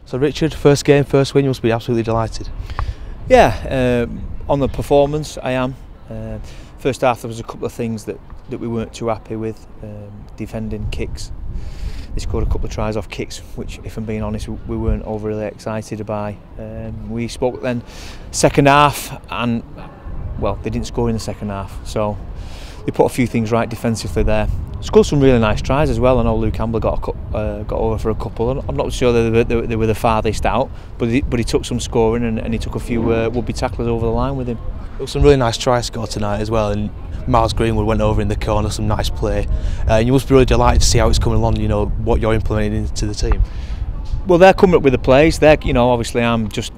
So Richard, first game, first win, you must be absolutely delighted. Yeah, on the performance I am. First half there was a couple of things that we weren't too happy with. Defending kicks. They scored a couple of tries off kicks, which, if I'm being honest, we weren't overly excited by. We spoke then second half, and well, they didn't score in the second half, so they put a few things right defensively there. Scored some really nice tries as well. I know Luke Campbell got over for a couple. I'm not sure they were the farthest out, but he took some scoring and he took a few would-be tacklers over the line with him. There was some really nice tries scored tonight as well, and Miles Greenwood went over in the corner, some nice play. And you must be really delighted to see how it's coming along, you know, what you're implementing into the team. Well, they're coming up with the plays. Obviously I'm just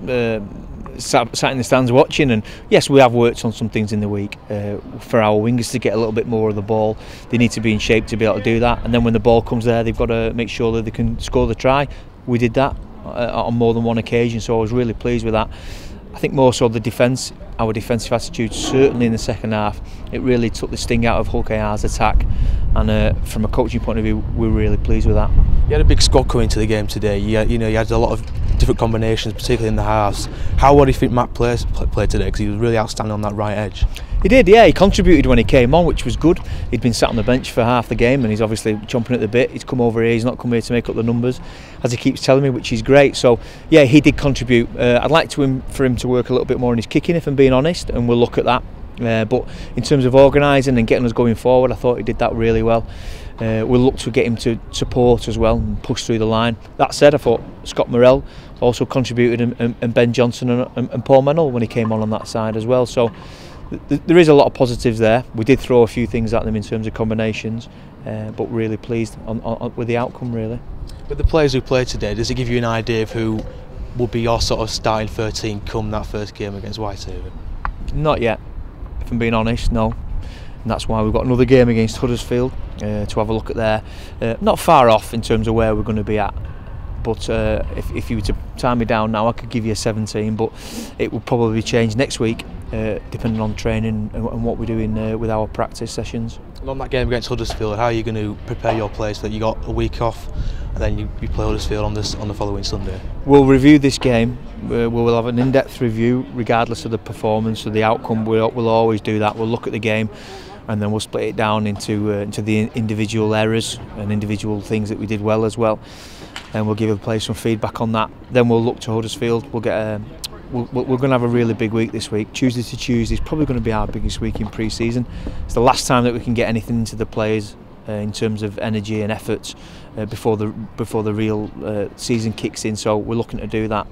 sat in the stands watching, and yes, we have worked on some things in the week for our wingers to get a little bit more of the ball. They need to be in shape to be able to do that, and then when the ball comes there, they've got to make sure that they can score the try. We did that on more than one occasion, so I was really pleased with that. I think more so the defence, our defensive attitude, certainly in the second half, it really took the sting out of Hull KR's attack, and from a coaching point of view, we're really pleased with that. You had a big squad coming to the game today. You had a lot of different combinations, particularly in the halves. How well do you think Matt played today? Because he was really outstanding on that right edge. He did, yeah. He contributed when he came on, which was good. He'd been sat on the bench for half the game, and he's obviously chomping at the bit. He's come over here. He's not come here to make up the numbers, as he keeps telling me, which is great. So, yeah, he did contribute. I'd like for him to work a little bit more on his kicking, if I'm being honest, and we'll look at that. But in terms of organising and getting us going forward, I thought he did that really well. We'll look to get him to support as well and push through the line. That said, I thought Scott Morrell also contributed, and Ben Johnson and Paul Mennell when he came on that side as well. So there is a lot of positives there. We did throw a few things at them in terms of combinations, but really pleased with the outcome, really. With the players who played today, does it give you an idea of who will be your sort of starting 13 come that first game against Whitehaven? Not yet, if I'm being honest, no. And that's why we've got another game against Huddersfield to have a look at there. Not far off in terms of where we're going to be at, but if you were to tie me down now, I could give you a 17, but it will probably change next week, depending on training and what we're doing with our practice sessions. And on that game against Huddersfield, how are you going to prepare your players for that? You got a week off, and then you play Huddersfield on the following Sunday. We'll review this game. We will have an in-depth review, regardless of the performance or the outcome. We'll always do that. We'll look at the game, and then we'll split it down into the individual errors and individual things that we did well as well, and we'll give the players some feedback on that. Then we'll look to Huddersfield. We're going to have a really big week this week. Tuesday to Tuesday is probably going to be our biggest week in pre-season. It's the last time that we can get anything into the players in terms of energy and efforts before the real season kicks in. So we're looking to do that.